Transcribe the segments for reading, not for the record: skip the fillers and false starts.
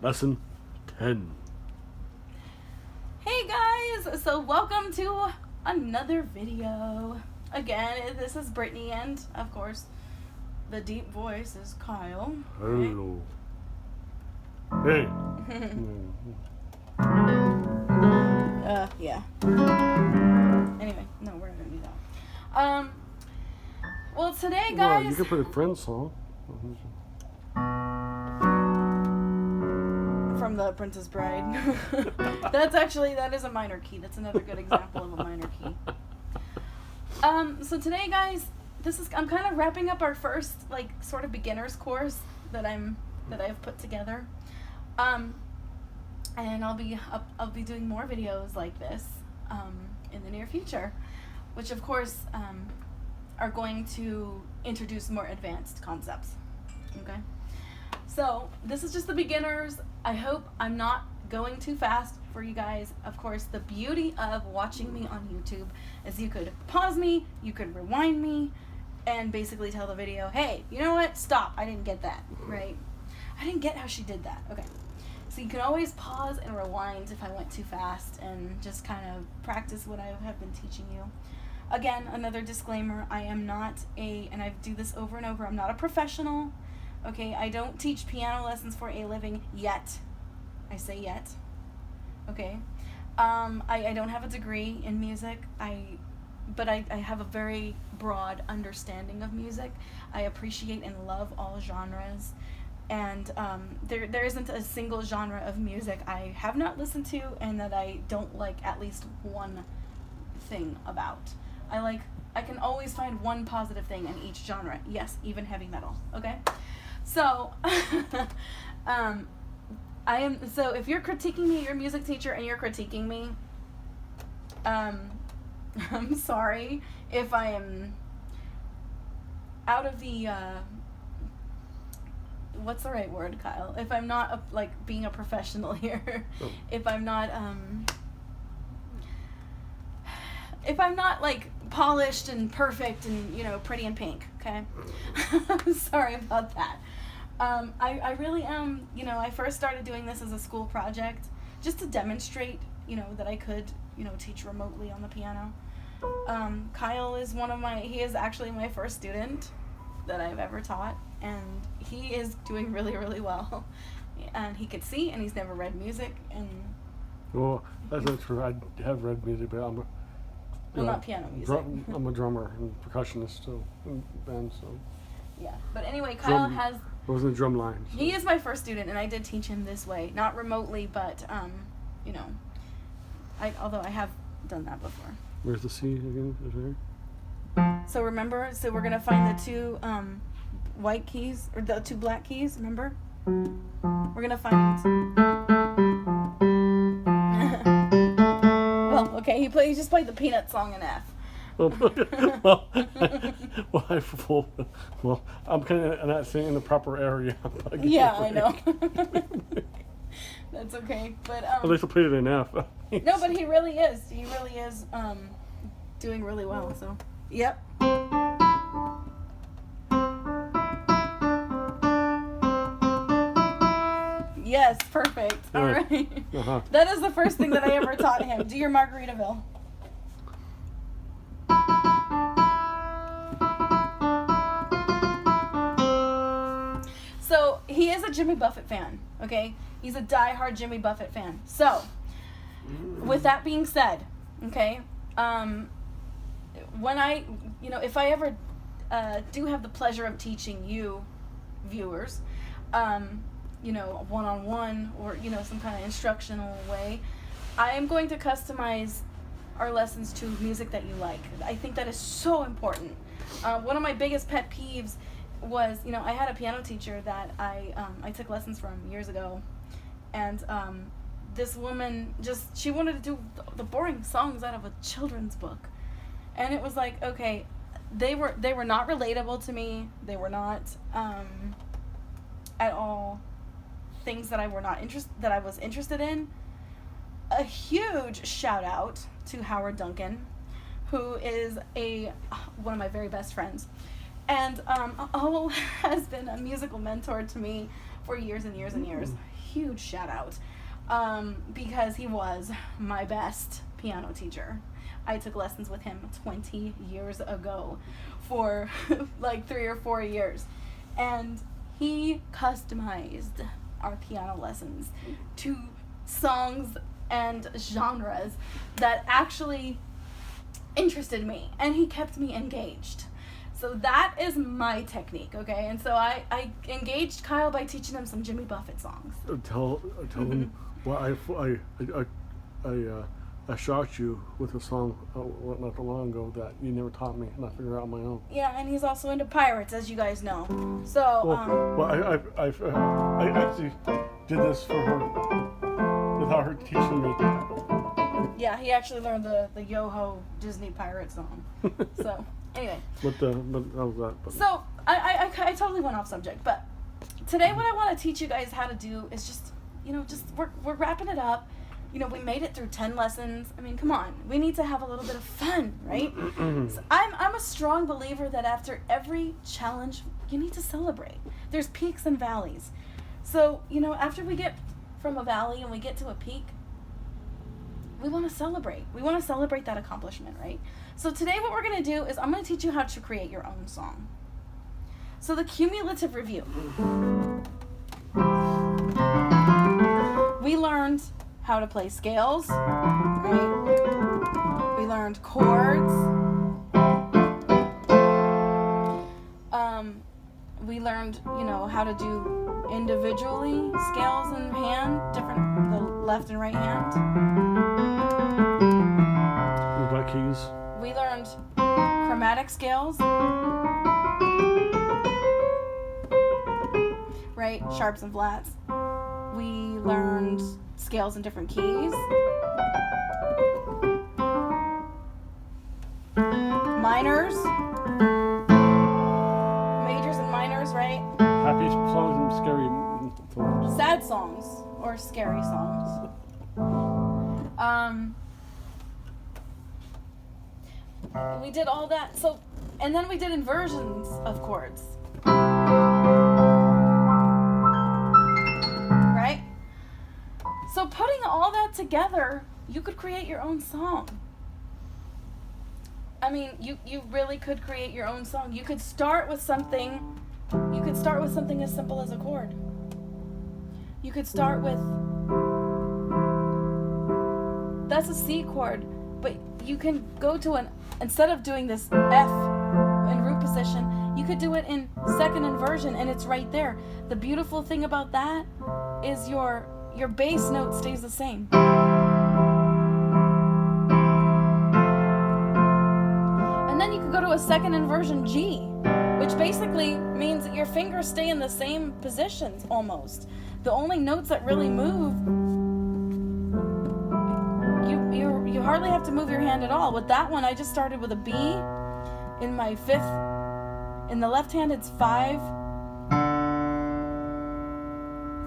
Lesson 10. Hey guys, so welcome to another video. Again, this is Brittany and, of course, the deep voice is Kyle. Hello. Hey. Yeah. Anyway, no, we're not gonna do that. Well, today, guys. Well, you can put a Friends song. From The Princess Bride. That is a minor key. That's another good example of a minor key. So today, guys, I'm kind of wrapping up our first, sort of beginner's course that I've put together. And I'll be doing more videos like this in the near future, which of course are going to introduce more advanced concepts. Okay, so this is just the beginners. I hope I'm not going too fast for you guys. Of course, the beauty of watching me on YouTube is you could pause me, you could rewind me, and basically tell the video, hey, you know what, stop, I didn't get that, right? I didn't get how she did that. Okay. So you can always pause and rewind if I went too fast and just kind of practice what I have been teaching you. Again, another disclaimer, I am not and I do this over and over, I'm not a professional, okay? I don't teach piano lessons for a living yet. I say yet, okay? I don't have a degree in music, but I have a very broad understanding of music. I appreciate and love all genres. And there isn't a single genre of music I have not listened to and that I don't like at least one thing about. I can always find one positive thing in each genre. Yes, even heavy metal. Okay, so so if you're critiquing me, you're a music teacher and you're critiquing me, I'm sorry if I am out of the what's the right word, Kyle? If I'm not being a professional here, if I'm not polished and perfect and pretty and pink, okay? I'm sorry about that. I really am. I first started doing this as a school project just to demonstrate that I could teach remotely on the piano. Kyle is he is actually my first student that I've ever taught, and he is doing really, really well. And he could see, and he's never read music, and... Well, that's not true. I have read music, but I'm not piano music. I'm a drummer and percussionist, so, in band, so... Yeah, but anyway, Kyle has... I was in the drum line. So. He is my first student, and I did teach him this way. Not remotely, but, although I have done that before. Where's the C again? Is there? So remember, we're going to find the two white keys, or the two black keys, remember? We're going to find... Well, okay, he just played the Peanut song in F. Well, I'm kind of not saying in the proper area. Yeah, I know. That's okay, but... At least I played it in F. No, but he really is. He really is doing really well, so... Yep. Yes, perfect. All right. Uh-huh. That is the first thing that I ever taught him. Do your Margaritaville. So, he is a Jimmy Buffett fan, okay? He's a diehard Jimmy Buffett fan. So, with that being said, okay, when if I ever do have the pleasure of teaching you viewers, one-on-one or, some kind of instructional way, I am going to customize our lessons to music that you like. I think that is so important. One of my biggest pet peeves was, I had a piano teacher that I took lessons from years ago, and this woman she wanted to do the boring songs out of a children's book. And it was like, okay, they were not relatable to me. They were not at all things that I was interested in. A huge shout out to Howard Duncan, who is one of my very best friends, and has been a musical mentor to me for years and years and years. huge shout out, because he was my best piano teacher. I took lessons with him 20 years ago for like 3 or 4 years, and he customized our piano lessons to songs and genres that actually interested me, and he kept me engaged. So that is my technique, okay? And so I engaged Kyle by teaching him some Jimmy Buffett songs. Tell him well, I shocked you with a song not too long ago that you never taught me, and I figured out on my own. Yeah, and he's also into pirates, as you guys know. So, I actually did this for her without her teaching me. yeah, he actually learned the Yo-Ho Disney pirate song. So, anyway. But that was that. But. So, I totally went off subject, but today what I want to teach you guys how to do is just, we're wrapping it up. We made it through 10 lessons. I mean, come on. We need to have a little bit of fun, right? So I'm a strong believer that after every challenge, you need to celebrate. There's peaks and valleys. So, after we get from a valley and we get to a peak, we want to celebrate. We want to celebrate that accomplishment, right? So today what we're going to do is I'm going to teach you how to create your own song. So the cumulative review. We learned how to play scales, right? We learned chords. We learned, how to do individually scales in hand, different, the left and right hand. We got keys. We learned chromatic scales, right? Sharps and flats. We learned scales in different keys. Minors. Majors and minors, right? Happy songs and scary songs. Sad songs or scary songs. We did all that. So, and then we did inversions of chords. Right? So putting all that together, you could create your own song. I mean, you really could create your own song. You could start with something as simple as a chord. You could start with, that's a C chord, but you can go to instead of doing this F in root position, you could do it in second inversion, and it's right there. The beautiful thing about that is your bass note stays the same. And then you could go to a second inversion G, which basically means that your fingers stay in the same positions almost. The only notes that really move, you hardly have to move your hand at all. With that one, I just started with a B. In my fifth, in the left hand, it's 5,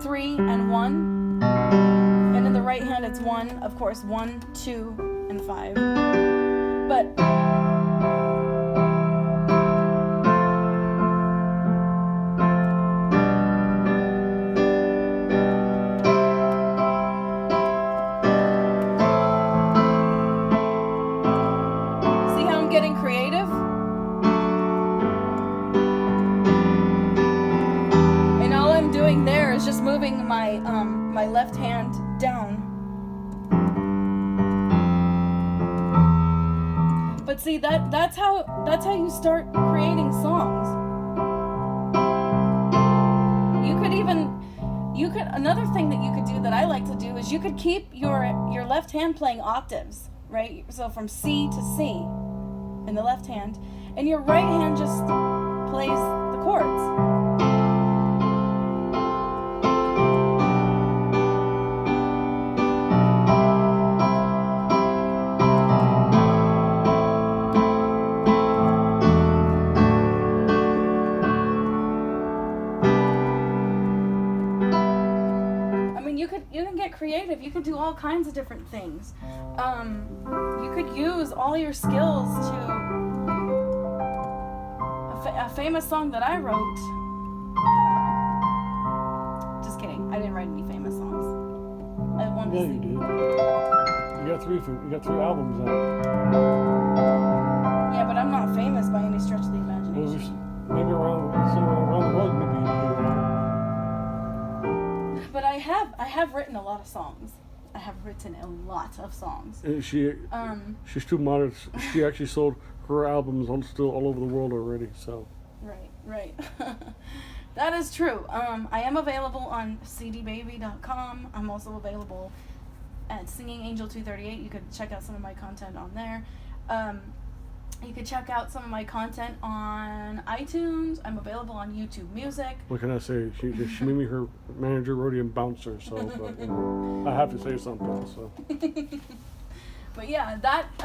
3, and 1. And in the right hand, it's 1, of course, 1, 2, and 5. But see how I'm getting creative? And all I'm doing there is just moving my my left hand down. But see, that's how you start creating songs. Another thing that you could do that I like to do is you could keep your left hand playing octaves, right? So from C to C in the left hand, and your right hand just plays the chords. You can get creative. You can do all kinds of different things. You could use all your skills to a famous song that I wrote. Just kidding. I didn't write any famous songs. on Yeah, to you see. did. You got 3 albums out. Yeah, but I'm not famous by any stretch of the Well, imagination. maybe somewhere around the world, maybe you But I have written a lot of songs. I have written a lot of songs. She's too modest. She actually sold her albums still all over the world already. So Right. That is true. I am available on cdbaby.com. I'm also available at Singing Angel 238. You could check out some of my content on there. You could check out some of my content on iTunes. I'm available on YouTube Music. what can I say? She made me her manager, roadie, and bouncer. So but, I have to say something. So But yeah,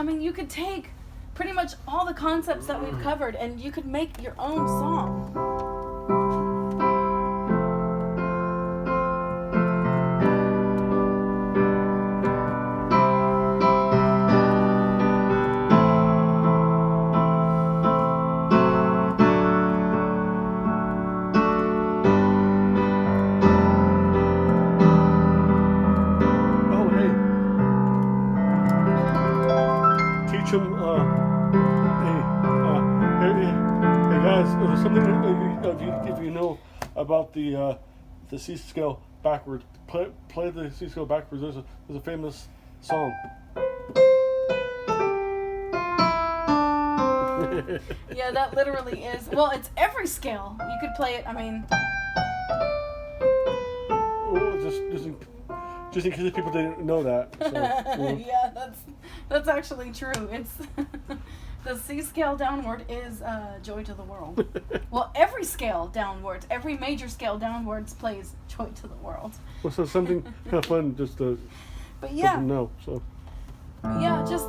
you could take pretty much all the concepts that we've covered and you could make your own song. oh hey, teach them. Hey guys, something if you know about the C scale backwards. Play the C scale backwards. There's a famous song. Yeah, that literally is. Well, it's every scale. You could play it. I mean, Oh, just in case people didn't know that. So, yeah, that's actually true. It's the C scale downward is Joy to the World. Well, every scale downwards, every major scale downwards plays Joy to the World. Well, so something kind of fun just to But let yeah, them know. So just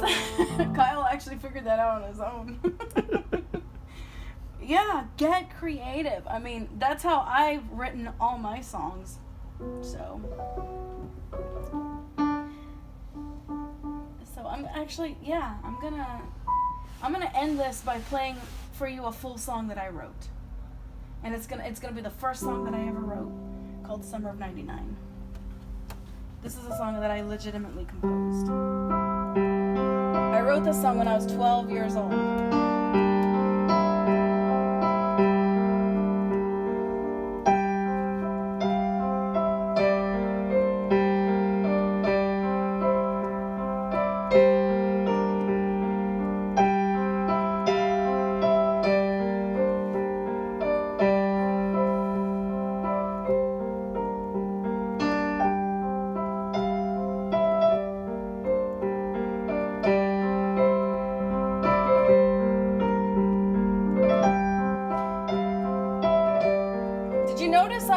Kyle actually figured that out on his own. Yeah, get creative. I mean, that's how I've written all my songs. So I'm actually, I'm gonna end this by playing for you a full song that I wrote, and it's gonna be the first song that I ever wrote, called "Summer of '99." This is a song that I legitimately composed. I wrote this song when I was 12 years old. Notice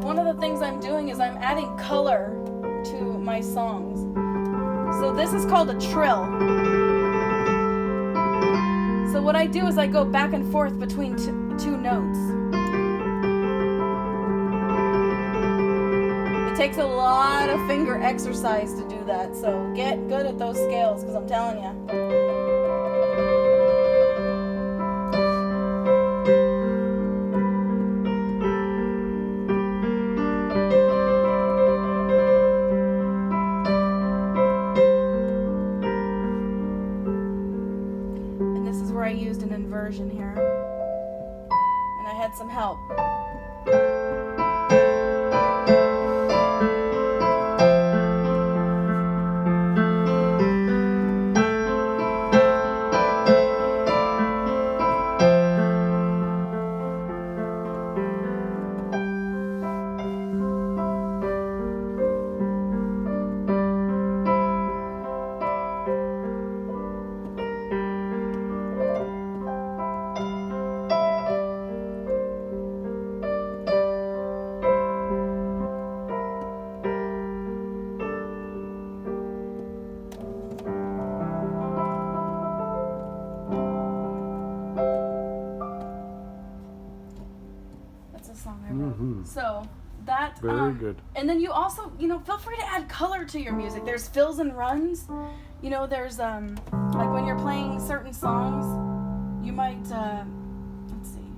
one of the things I'm doing is I'm adding color to my songs. So this is called a trill. So what I do is I go back and forth between two notes. It takes a lot of finger exercise to do that, so get good at those scales, because I'm telling you. I used an inversion here, and I had some help. So that very good. And then you also, feel free to add color to your music. There's fills and runs. There's like when you're playing certain songs, you might let's see.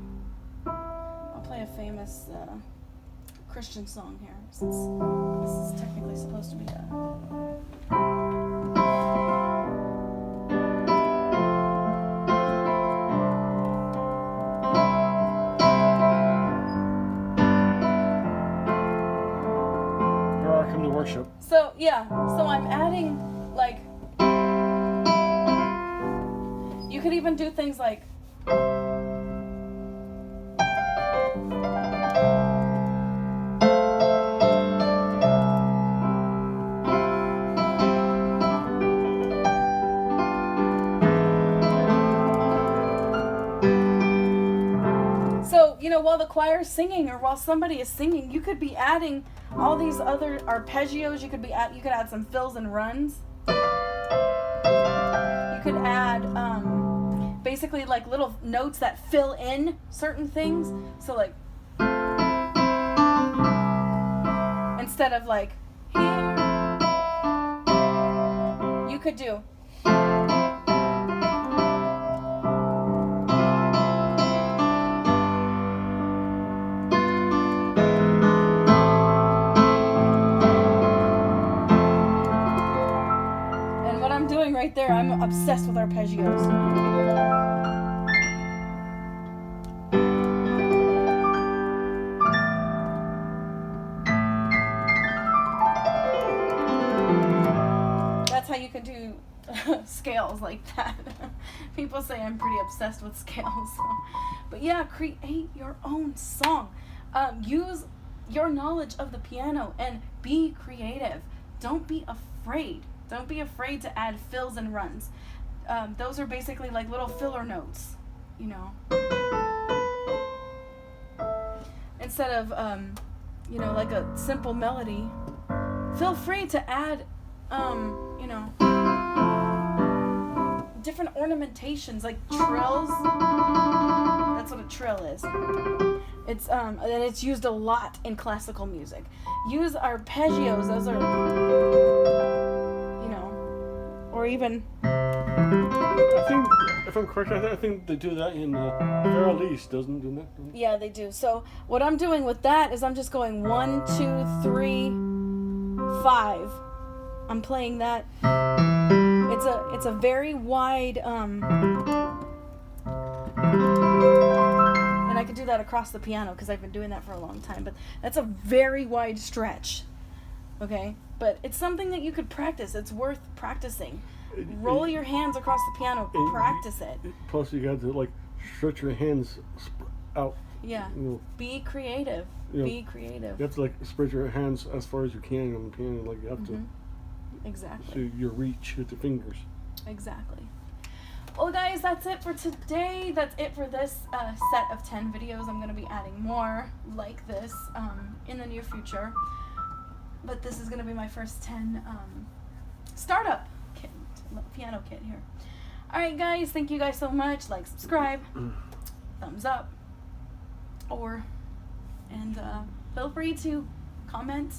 I'll play a famous Christian song here, since this is technically supposed to be a choir come to worship. So yeah, so I'm adding like, you could even do things like, so, you know, while the choir is singing or while somebody is singing, you could be adding all these other arpeggios. You could add some fills and runs. You could add basically like little notes that fill in certain things. So like, instead of like here, you could do. Right there, I'm obsessed with arpeggios. That's how you can do scales like that. People say I'm pretty obsessed with scales. But yeah, create your own song. Use your knowledge of the piano and be creative. Don't be afraid. Don't be afraid to add fills and runs. Those are basically like little filler notes, you know. Instead of, you know, like a simple melody, feel free to add, you know, different ornamentations like trills. That's what a trill is. It's and it's used a lot in classical music. Use arpeggios. Those are, you know, or even. I think, if I'm correct, I think they do that in Vera Lise, doesn't it? Yeah, they do. So what I'm doing with that is I'm just going 1, 2, 3, 5. I'm playing that. It's a very wide and I could do that across the piano because I've been doing that for a long time. But that's a very wide stretch. Okay, but it's something that you could practice. It's worth practicing. Roll your hands across the piano. Practice it. Plus, you got to like stretch your hands out. Yeah. You know, be creative. Be creative. You have to like spread your hands as far as you can on the piano. Like you have to. Exactly. So your reach with the fingers. Exactly. Well, guys, that's it for today. That's it for this set of 10 videos. I'm going to be adding more like this in the near future. But this is going to be my first 10 startup kit, piano kit here. All right, guys. Thank you guys so much. Like, subscribe, thumbs up, and feel free to comment.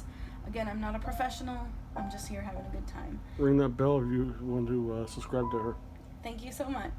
Again, I'm not a professional. I'm just here having a good time. Ring that bell if you want to subscribe to her. Thank you so much.